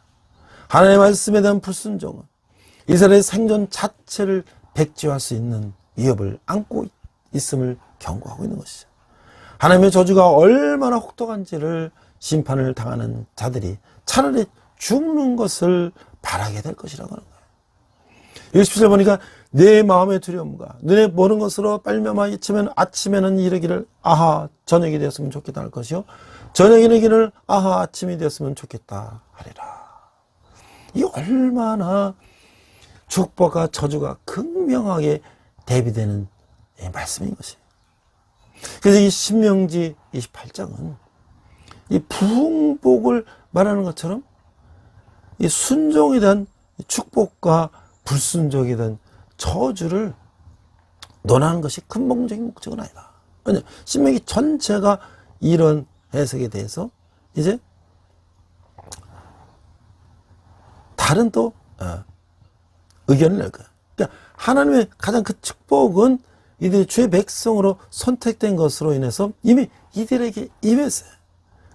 하나님의 말씀에 대한 불순종은 이스라엘의 생존 자체를 백지화할 수 있는 위협을 안고 있음을 경고하고 있는 것이죠. 하나님의 저주가 얼마나 혹독한지를 심판을 당하는 자들이 차라리 죽는 것을 바라게 될 것이라고 하는 거예요. 17절 보니까 내 마음의 두려움과 눈에 보는 것으로 빨며마 아침에는 이르기를 아하 저녁이 되었으면 좋겠다 할 것이요 저녁이 이르기를 아하 아침이 되었으면 좋겠다 하리라. 이 얼마나 축복과 저주가 극명하게 대비되는 말씀인 것이에요. 그래서 이 신명기 28장은 이 부흥복을 말하는 것처럼 이 순종에 대한 축복과 불순종에 대한 저주를 논하는 것이 근본적인 목적은 아니다. 왜냐 신명기 전체가 이런 해석에 대해서 이제 다른 또 의견을 낼 거야. 그러니까 하나님의 가장 큰 축복은 이들이 주의 백성으로 선택된 것으로 인해서 이미 이들에게 임했어요.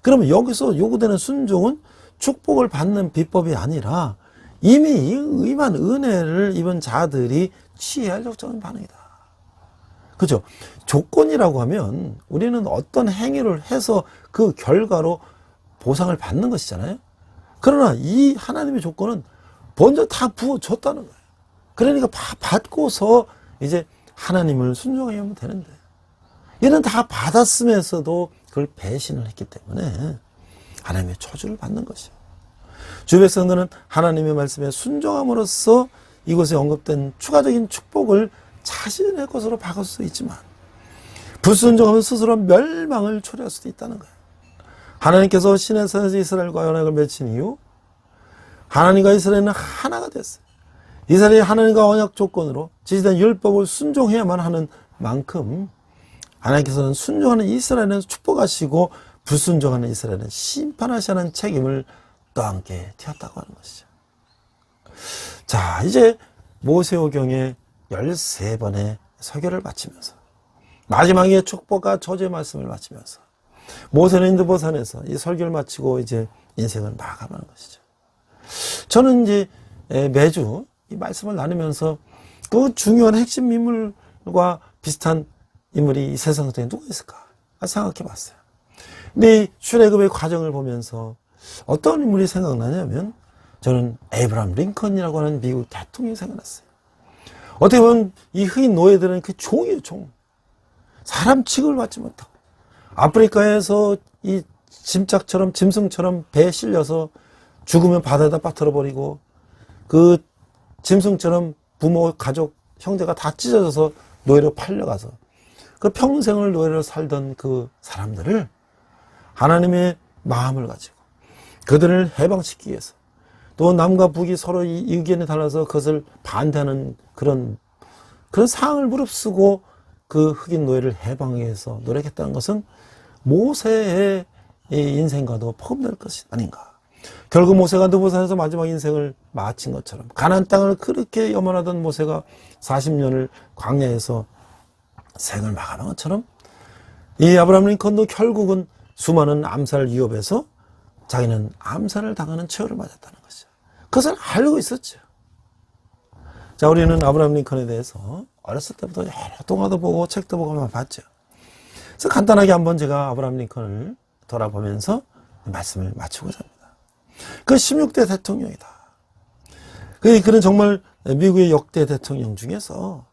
그러면 여기서 요구되는 순종은 축복을 받는 비법이 아니라 이미 이 의만 은혜를 입은 자들이 취해야 할 적절한 반응이다. 그죠? 조건이라고 하면 우리는 어떤 행위를 해서 그 결과로 보상을 받는 것이잖아요. 그러나 이 하나님의 조건은 먼저 다 부어줬다는 거예요. 그러니까 받고서 이제 하나님을 순종하면 되는데 얘는 다 받았으면서도 그걸 배신을 했기 때문에 하나님의 저주를 받는 것이에요. 주 백성들은 하나님의 말씀에 순종함으로써 이곳에 언급된 추가적인 축복을 자신의 것으로 바꿀 수 있지만 불순종하면 스스로 멸망을 초래할 수도 있다는 거예요. 하나님께서 시내산에서 이스라엘과 언약을 맺힌 이후 하나님과 이스라엘은 하나가 됐어요. 이스라엘이 하나님과 언약 조건으로 지시된 율법을 순종해야만 하는 만큼 하나님께서는 순종하는 이스라엘은 축복하시고 불순종하는 이스라엘은 심판하시는 책임을 또 함께 튀었다고 하는 것이죠. 자, 이제 모세오경의 13번의 설교를 마치면서 마지막에 축복과 저주의 말씀을 마치면서 모세는 인드보산에서 이 설교를 마치고 이제 인생을 마감하는 것이죠. 저는 이제 매주 이 말씀을 나누면서 그 중요한 핵심 인물과 비슷한 인물이 이 세상 속에 누가 있을까 생각해 봤어요. 근데 이 출애굽의 과정을 보면서 어떤 인물이 생각나냐면 저는 에이브라함 링컨이라고 하는 미국 대통령이 생각났어요. 어떻게 보면 이 흑인 노예들은 그 종이에요, 종. 사람 취급을 받지 못하고 아프리카에서 이 짐승처럼 배에 실려서 죽으면 바다에다 빠뜨려 버리고 그 짐승처럼 부모, 가족, 형제가 다 찢어져서 노예로 팔려가서 그 평생을 노예로 살던 그 사람들을 하나님의 마음을 가지고 그들을 해방시키기 위해서 또 남과 북이 서로 이 의견이 달라서 그것을 반대하는 그런 상황을 무릅쓰고 그 흑인 노예를 해방하기 위해서 노력했다는 것은 모세의 인생과도 포함될 것이 아닌가. 결국 모세가 느보산에서 마지막 인생을 마친 것처럼 가나안 땅을 그렇게 염원하던 모세가 40년을 광야에서 생을 마감한 것처럼 이 아브라함 링컨도 결국은 수많은 암살 위협에서 자기는 암살을 당하는 처우를 맞았다는 것이죠. 그것을 알고 있었죠. 자, 우리는 아브라함 링컨에 대해서 어렸을 때부터 여러 동화도 보고 책도 보고 만 봤죠. 그래서 간단하게 한번 제가 아브라함 링컨을 돌아보면서 말씀을 마치고자 합니다. 그 16대 대통령이다. 그는 정말 미국의 역대 대통령 중에서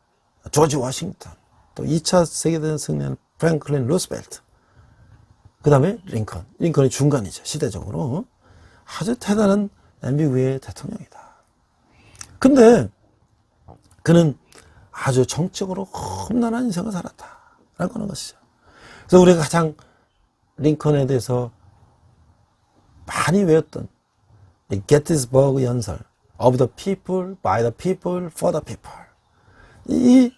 조지 워싱턴, 또 2차 세계대전 승리한 프랭클린 루스벨트, 그 다음에 링컨이 중간이죠. 시대적으로 아주 대단한 미국의 대통령이다. 근데 그는 아주 정적으로 험난한 인생을 살았다라고 하는 것이죠. 그래서 우리가 가장 링컨에 대해서 많이 외웠던 이 게티스버그 연설 of the people, by the people, for the people. 이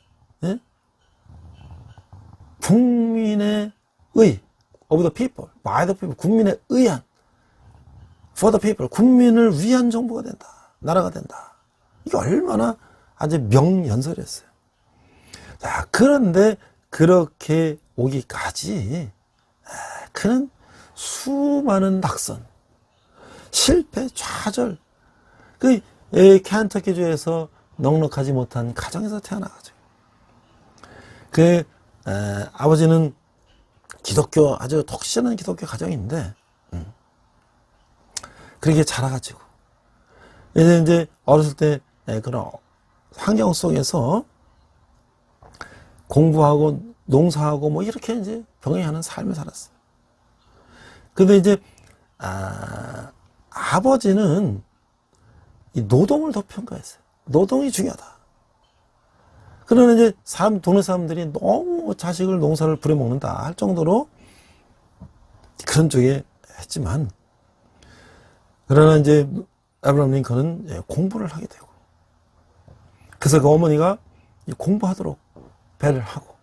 국민의 의 of the people, by the people, 국민에 의한 for the people, 국민을 위한 정부가 된다. 나라가 된다. 이게 얼마나 아주 명연설이었어요. 자, 그런데 그렇게 오기까지 그는 수많은 낙선, 실패, 좌절, 그 켄터키주에서 넉넉하지 못한 가정에서 태어나가지고 그 아버지는 기독교 아주 독실한 기독교 가정인데 그렇게 자라가지고 이제 어렸을 때 그런 환경 속에서 공부하고 농사하고 뭐 이렇게 이제 병행하는 삶을 살았어요. 근데 이제 아버지는 이 노동을 더 평가했어요. 노동이 중요하다. 그러나 이제 동네 사람들이 너무 자식을 농사를 부려먹는다 할 정도로 그런 쪽에 했지만, 그러나 이제 아브라함 링컨은 공부를 하게 되고, 그래서 그 어머니가 공부하도록 배를 하고,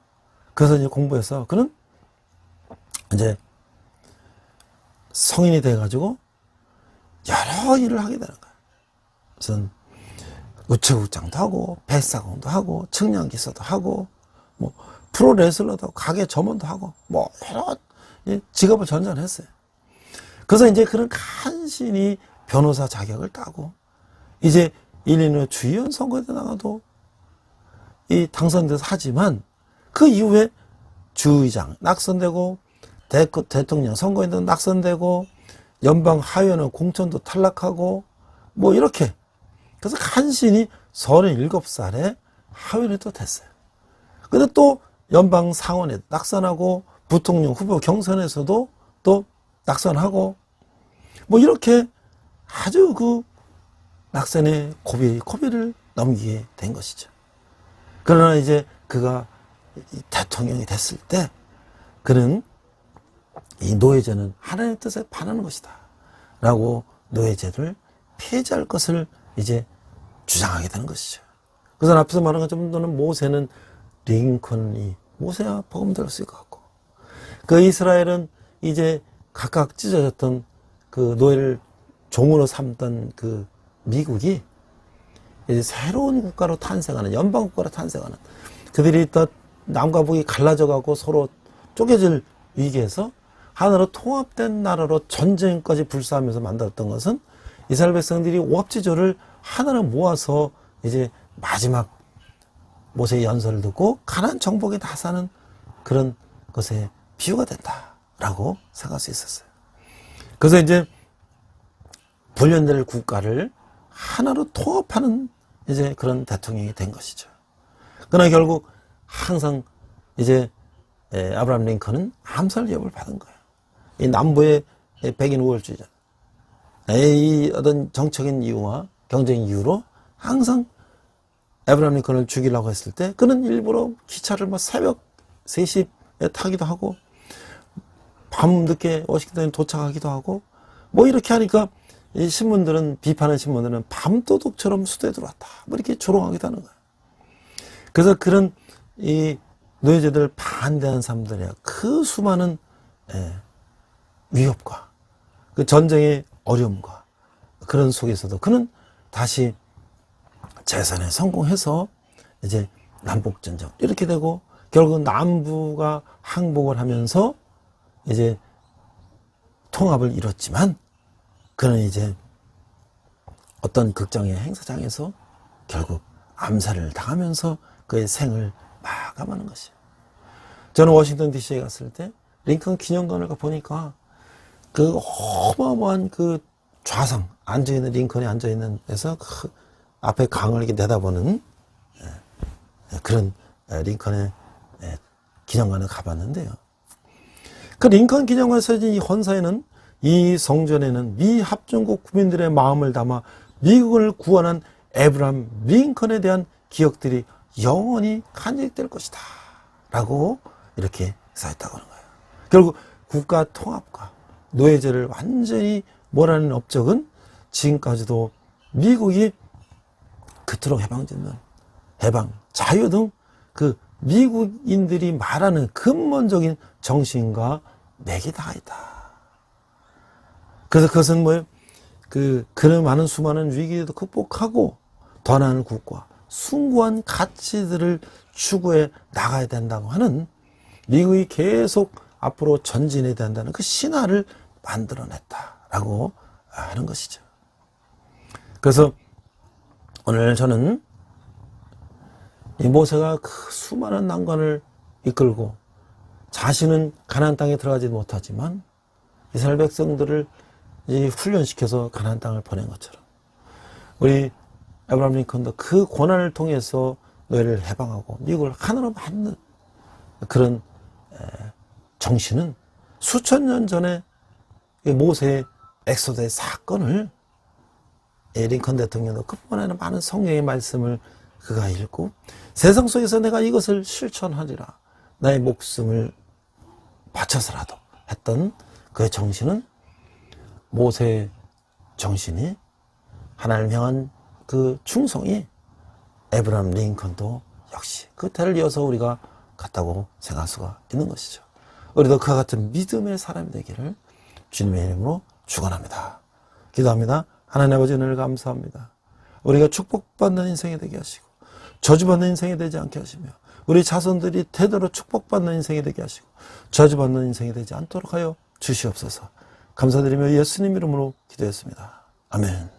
그래서 이제 공부해서 그는 이제 성인이 돼가지고 여러 일을 하게 되는 거예요. 무슨 우체국장도 하고, 뱃사공도 하고, 측량기사도 하고, 뭐 프로레슬러도 하고, 가게 점원도 하고, 뭐 여러 직업을 전전했어요. 그래서 이제 그런 간신히 변호사 자격을 따고, 이제 일리노이 주의원 선거에 나가도 당선돼서 하지만, 그 이후에 주의장 낙선되고, 대통령 선거에도 낙선되고, 연방 하원은 공천도 탈락하고, 뭐 이렇게. 그래서 간신히 37살에 하원이 또 됐어요. 근데 또 연방 상원에 낙선하고, 부통령 후보 경선에서도 또 낙선하고, 뭐 이렇게 아주 그 낙선의 고비를 넘기게 된 것이죠. 그러나 이제 그가 대통령이 됐을 때 그는 이 노예제는 하나님의 뜻에 반하는 것이다 라고 노예제를 폐지할 것을 이제 주장하게 되는 것이죠. 그래서 앞에서 말한 것처럼 모세는 링컨이 모세와 복음 들을 수 있을 것 같고, 그 이스라엘은 이제 각각 찢어졌던 그 노예를 종으로 삼던 그 미국이 이제 새로운 국가로 탄생하는, 연방 국가로 탄생하는, 그들이 또 남과 북이 갈라져 가고 서로 쪼개질 위기에서 하나로 통합된 나라로 전쟁까지 불사하면서 만들었던 것은 이스라엘 백성들이 오합지졸을 하나로 모아서 이제 마지막 모세의 연설을 듣고 가나안 정복에 나서는 그런 것에 비유가 된다라고 생각할 수 있었어요. 그래서 이제 분련될 국가를 하나로 통합하는 이제 그런 대통령이 된 것이죠. 그러나 결국 항상 이제 아브라함 링컨은 암살 위협을 받은 거예요. 이 남부의 백인 우월주의자, 이 어떤 정적인 이유와 경쟁 이유로 항상 아브라함 링컨을 죽이려고 했을 때 그는 일부러 기차를 막 새벽 3시에 타기도 하고, 밤늦게 워싱턴에 도착하기도 하고, 뭐 이렇게 하니까 이 신문들은, 비판하는 신문들은 밤도둑처럼 수도에 들어왔다, 뭐 이렇게 조롱하기도 하는 거예요. 그래서 그런 이 노예제도를 반대하는 사람들이야 그 수많은 위협과 그 전쟁의 어려움과 그런 속에서도 그는 다시 재선에 성공해서 이제 남북전쟁 이렇게 되고, 결국 남부가 항복을 하면서 이제 통합을 이뤘지만, 그는 이제 어떤 극장의 행사장에서 결국 암살을 당하면서 그의 생을 마감하는 것이에요. 저는 워싱턴 DC에 갔을 때 링컨 기념관을 보니까 그 어마어마한 그 좌상, 앉아있는, 링컨이 앉아있는 데서 그 앞에 강을 이렇게 내다보는 그런 링컨의 기념관을 가봤는데요. 그 링컨 기념관에 서진 이 헌사에는 이 성전에는 미 합중국 국민들의 마음을 담아 미국을 구원한 에브라함 링컨에 대한 기억들이 영원히 간직될 것이다 라고 이렇게 써있다고 하는 거예요. 결국 국가 통합과 노예제를 완전히 몰아내는 업적은 지금까지도 미국이 그토록 해방짓는 해방, 자유 등 그 미국인들이 말하는 근본적인 정신과 맥이 다 있다. 그래서 그것은 뭐예요? 그런 많은 수많은 위기도 극복하고 더 나은 국가, 숭고한 가치들을 추구해 나가야 된다고 하는 미국이 계속 앞으로 전진해야 된다는 그 신화를 만들어냈다라고 하는 것이죠. 그래서 오늘 저는 이 모세가 그 수많은 난관을 이끌고 자신은 가나안 땅에 들어가지 못하지만 이스라엘 백성들을 훈련시켜서 가나안 땅을 보낸 것처럼 우리 에브라함 링컨도 그 고난을 통해서 노예를 해방하고 미국을 하나로 만든 그런 정신은 수천 년 전에 모세의 엑소드의 사건을 링컨 대통령도 그뿐만 아니라 많은 성경의 말씀을 그가 읽고 세상 속에서 내가 이것을 실천하리라 나의 목숨을 바쳐서라도 했던 그의 정신은 모세의 정신이 하나님을 향한 그 충성이 에브라함 링컨도 역시 그 때를 이어서 우리가 같다고 생각할 수가 있는 것이죠. 우리도 그와 같은 믿음의 사람이 되기를 주님의 이름으로 축원합니다. 기도합니다. 하나님 아버지 은혜를 감사합니다. 우리가 축복받는 인생이 되게 하시고 저주받는 인생이 되지 않게 하시며 우리 자손들이 대대로 축복받는 인생이 되게 하시고 저주받는 인생이 되지 않도록 하여 주시옵소서. 감사드리며 예수님 이름으로 기도했습니다. 아멘.